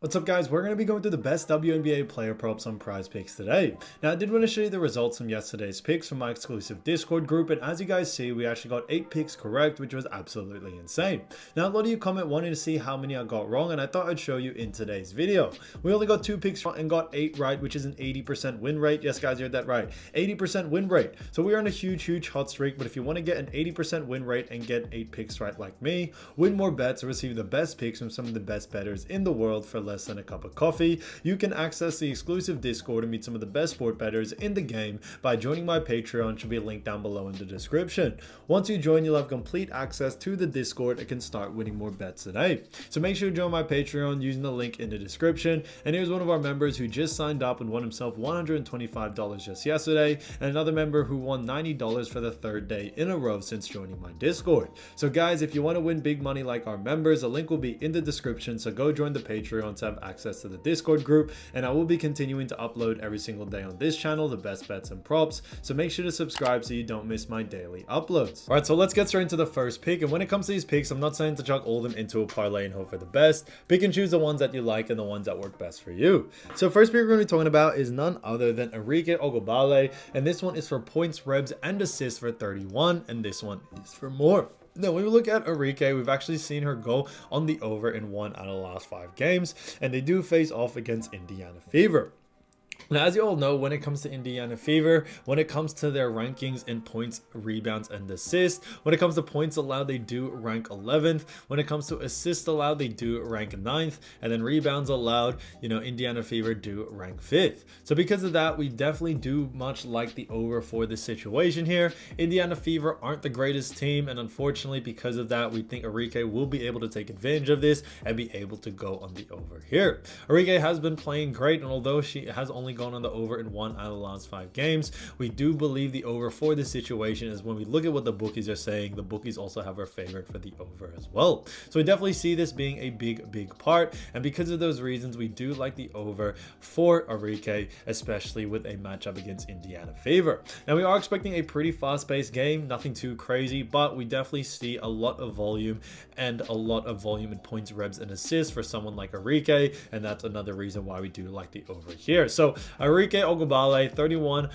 What's up guys, we're going to be going through the best WNBA player props on prize picks today. Now I did want to show you the results from yesterday's picks from my exclusive Discord group, and as you guys see we actually got 8 picks correct, which was absolutely insane. Now a lot of you comment wanting to see how many I got wrong, and I thought I'd show you in today's video. We only got 2 picks wrong and got 8 right, which is an 80% win rate. Yes guys, you heard that right, 80% win rate. So we are on a huge hot streak, but if you want to get an 80% win rate and get 8 picks right like me, win more bets, or receive the best picks from some of the best bettors in the world for less than a cup of coffee, you can access the exclusive Discord and meet some of the best sport bettors in the game by joining my Patreon. Should be a link down below in the description. Once you join, you'll have complete access to the Discord and can start winning more bets today. So make sure to join my Patreon using the link in the description. And here's one of our members who just signed up and won himself $125 just yesterday, and another member who won $90 for the 3rd day in a row since joining my Discord. So guys, if you want to win big money like our members, the link will be in the description, so go join the Patreon to have access to the Discord group, and I will be continuing to upload every single day on this channel the best bets and props, so make sure to subscribe so you don't miss my daily uploads. Alright, so let's get straight into the first pick, and when it comes to these picks, I'm not saying to chuck all of them into a parlay and hope for the best. Pick and choose the ones that you like and the ones that work best for you. So first pick we're going to be talking about is none other than Arque Ogal, and this one is for points, rebs, and assists for 31, and this one is for more. Now, when we look at Arque, we've actually seen her go on the over in 1 out of the last 5 games, and they do face off against Indiana Fever. Now, as you all know, when it comes to Indiana Fever, when it comes to their rankings in points, rebounds, and assists, when it comes to points allowed, they do rank 11th. When it comes to assists allowed, they do rank 9th. And then rebounds allowed, Indiana Fever do rank 5th. So because of that, we definitely do much like the over for this situation here. Indiana Fever aren't the greatest team, and unfortunately, because of that, we think Arque will be able to take advantage of this and be able to go on the over here. Arque has been playing great, and although she has only gone on the over in 1 out of the last 5 games, we do believe the over for this situation is when we look at what the bookies are saying, the bookies also have our favorite for the over as well. So we definitely see this being a big part, and because of those reasons, we do like the over for Arque, especially with a matchup against Indiana Fever. Now we are expecting a pretty fast-paced game, nothing too crazy, but we definitely see a lot of volume and a lot of volume in points, rebs, and assists for someone like Arque, and that's another reason why we do like the over here. So Arque Ogal, 31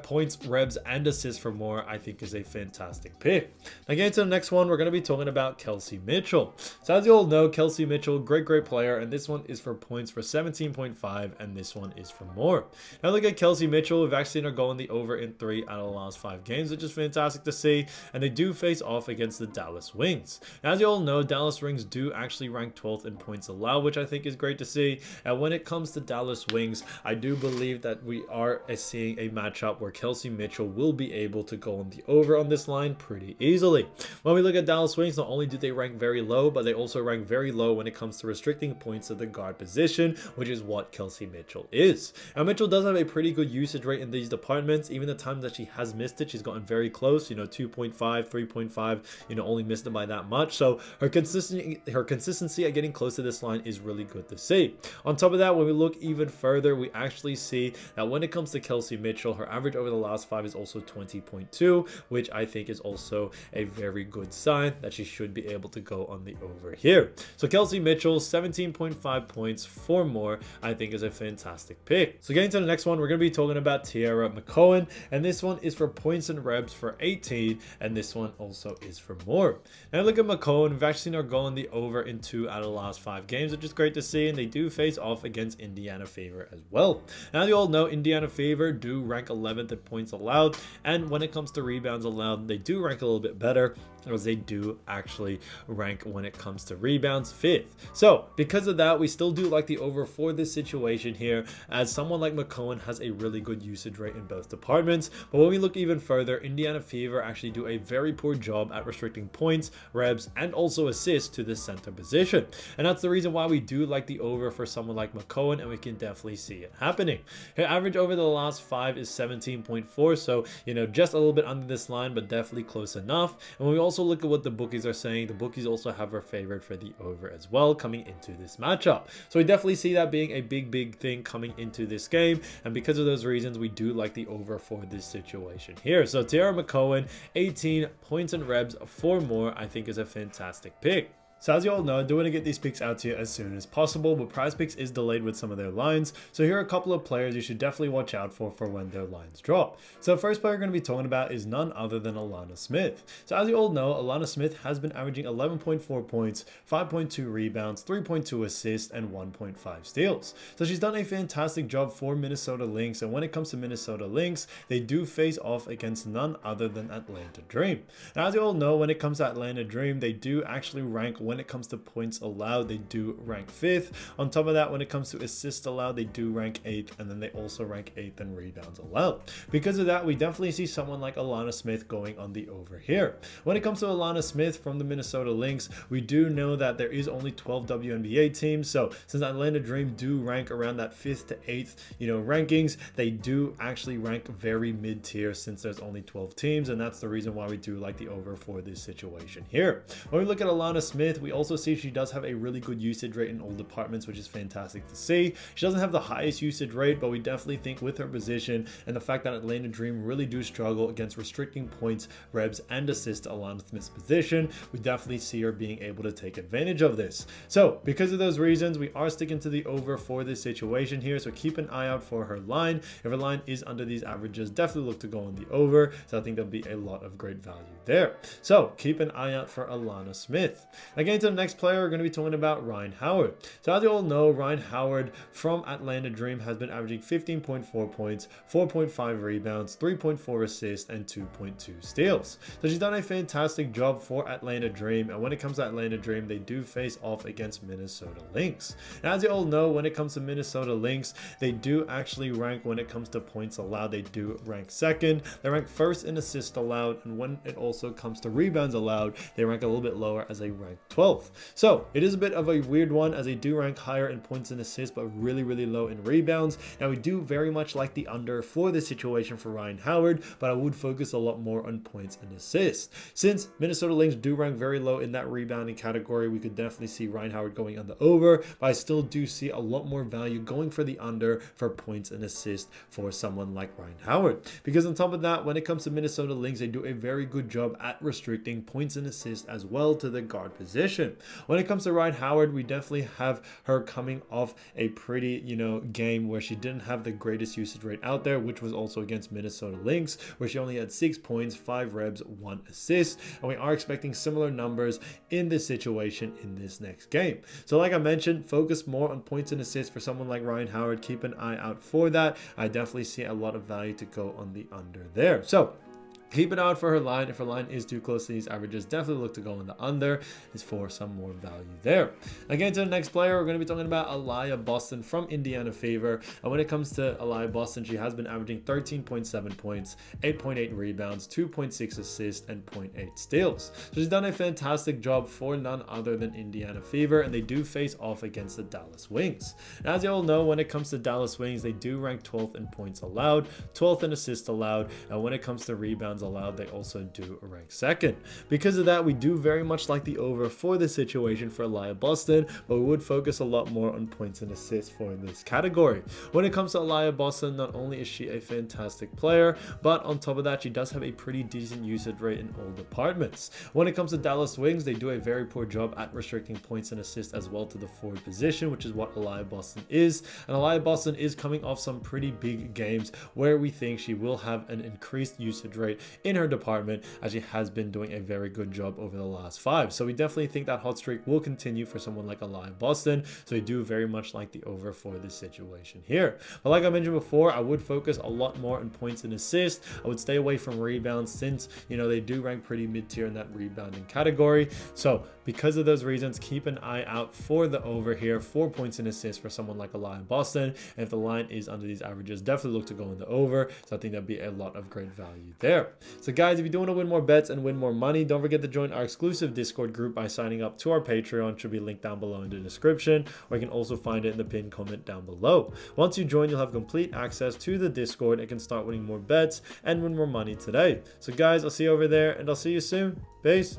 points, rebs, and assists for more, I think is a fantastic pick. Now getting to the next one, we're going to be talking about Kelsey Mitchell. So as you all know, Kelsey Mitchell, great player, and this one is for points for 17.5, and this one is for more. Now look at Kelsey Mitchell. We've actually seen her go on the over in 3 out of the last 5 games, which is fantastic to see, and they do face off against the Dallas Wings. Now, as you all know, Dallas Wings do actually rank 12th in points allowed, which I think is great to see, and when it comes to Dallas Wings, I do believe that we are seeing a match where Kelsey Mitchell will be able to go on the over on this line pretty easily. When we look at Dallas Wings, not only do they rank very low, but they also rank very low when it comes to restricting points to the guard position, which is what Kelsey Mitchell is. Now Mitchell does have a pretty good usage rate in these departments. Even the time that she has missed it, she's gotten very close, 2.5, 3.5, only missed it by that much. So her consistency at getting close to this line is really good to see. On top of that, when we look even further, we actually see that when it comes to Kelsey Mitchell, her average over the last 5 is also 20.2, which I think is also a very good sign that she should be able to go on the over here. So Kelsey Mitchell, 17.5 points for more, I think is a fantastic pick. So getting to the next one, we're going to be talking about Tiara Mcen, and this one is for points and rebs for 18, and this one also is for more. Now look at Mcen. We've actually seen her go on the over in 2 out of the last 5 games, which is great to see, and they do face off against Indiana Fever as well. Now you all know Indiana Fever do rank 11th in points allowed, and when it comes to rebounds allowed, they do rank a little bit better, as they do actually rank when it comes to rebounds 5th. So because of that, we still do like the over for this situation here, as someone like Mcen has a really good usage rate in both departments. But when we look even further, Indiana Fever actually do a very poor job at restricting points, rebs, and also assists to the center position, and that's the reason why we do like the over for someone like Mcen, and we can definitely see it happening. Her average over the last 5 is 17.4, so just a little bit under this line, but definitely close enough. And when we also look at what the bookies are saying, the bookies also have our favorite for the over as well coming into this matchup. So we definitely see that being a big thing coming into this game, and because of those reasons, we do like the over for this situation here. So Tiara Mcen, 18 points and rebs for more, I think is a fantastic pick. So as you all know, I do want to get these picks out to you as soon as possible, but PrizePicks is delayed with some of their lines. So here are a couple of players you should definitely watch out for when their lines drop. So the first player we're going to be talking about is none other than Alana Smith. So as you all know, Alana Smith has been averaging 11.4 points, 5.2 rebounds, 3.2 assists, and 1.5 steals. So she's done a fantastic job for Minnesota Lynx, and when it comes to Minnesota Lynx, they do face off against none other than Atlanta Dream. Now as you all know, when it comes to Atlanta Dream, they do actually rank when it comes to points allowed, they do rank 5th. On top of that, when it comes to assists allowed, they do rank 8th, and then they also rank 8th in rebounds allowed. Because of that, we definitely see someone like Alana Smith going on the over here. When it comes to Alana Smith from the Minnesota Lynx, we do know that there is only 12 WNBA teams, so since Atlanta Dream do rank around that 5th to 8th, rankings, they do actually rank very mid-tier since there's only 12 teams, and that's the reason why we do like the over for this situation here. When we look at Alana Smith, we also see she does have a really good usage rate in all departments, which is fantastic to see. She doesn't have the highest usage rate, but we definitely think with her position and the fact that Atlanta Dream really do struggle against restricting points, rebs, and assists to Alana Smith's position, we definitely see her being able to take advantage of this. So because of those reasons, we are sticking to the over for this situation here, so keep an eye out for her line. If her line is under these averages, definitely look to go on the over, so I think there'll be a lot of great value there. So keep an eye out for Alana Smith. Again, to the next player, we're going to be talking about Rhyne Howard. So as you all know, Rhyne Howard from Atlanta Dream has been averaging 15.4 points, 4.5 rebounds, 3.4 assists, and 2.2 steals. So she's done a fantastic job for Atlanta Dream, and when it comes to Atlanta Dream, they do face off against Minnesota Lynx. And as you all know, when it comes to Minnesota Lynx, they do actually rank when it comes to points allowed, they do rank 2nd. They rank 1st in assists allowed, and when it also comes to rebounds allowed, they rank a little bit lower as they rank 12th. So it is a bit of a weird one as they do rank higher in points and assists, but really low in rebounds. Now we do very much like the under for this situation for Rhyne Howard, but I would focus a lot more on points and assists. Since Minnesota Lynx do rank very low in that rebounding category, we could definitely see Rhyne Howard going on the over, but I still do see a lot more value going for the under for points and assists for someone like Rhyne Howard. Because on top of that, when it comes to Minnesota Lynx, they do a very good job at restricting points and assists as well to the guard position. When it comes to Rhyne Howard, we definitely have her coming off a pretty, game where she didn't have the greatest usage rate out there, which was also against Minnesota Lynx, where she only had 6 points, 5 rebs, 1 assist, and we are expecting similar numbers in this situation in this next game. So like I mentioned, focus more on points and assists for someone like Rhyne Howard. Keep an eye out for that. I definitely see a lot of value to go on the under there. So keep an eye out for her line. If her line is too close to these averages, definitely look to go in the under is for some more value there. Again, to the next player, we're going to be talking about Aliyah Boston from Indiana Fever. And when it comes to Aliyah Boston, she has been averaging 13.7 points, 8.8 rebounds, 2.6 assists, and 0.8 steals. So she's done a fantastic job for none other than Indiana Fever, and they do face off against the Dallas Wings. And as you all know, when it comes to Dallas Wings, they do rank 12th in points allowed, 12th in assists allowed, and when it comes to rebounds allowed, they also do rank 2nd. Because of that, we do very much like the over for this situation for Aliyah Boston, but we would focus a lot more on points and assists for this category. When it comes to Aliyah Boston, not only is she a fantastic player, but on top of that, she does have a pretty decent usage rate in all departments. When it comes to Dallas Wings, they do a very poor job at restricting points and assists as well to the forward position, which is what Aliyah Boston is. And Aliyah Boston is coming off some pretty big games where we think she will have an increased usage rate in her department, as she has been doing a very good job over the last 5. So we definitely think that hot streak will continue for someone like Aliyah Boston. So we do very much like the over for this situation here. But like I mentioned before, I would focus a lot more on points and assists. I would stay away from rebounds since, they do rank pretty mid-tier in that rebounding category. So because of those reasons, keep an eye out for the over here, 4 points and assists for someone like Aliyah Boston. And if the line is under these averages, definitely look to go in the over. So I think that'd be a lot of great value there. So guys, if you do want to win more bets and win more money, don't forget to join our exclusive Discord group by signing up to our Patreon. Should be linked down below in the description, or you can also find it in the pinned comment down below. Once you join, you'll have complete access to the Discord and can start winning more bets and win more money today. So guys, I'll see you over there, and I'll see you soon. Peace.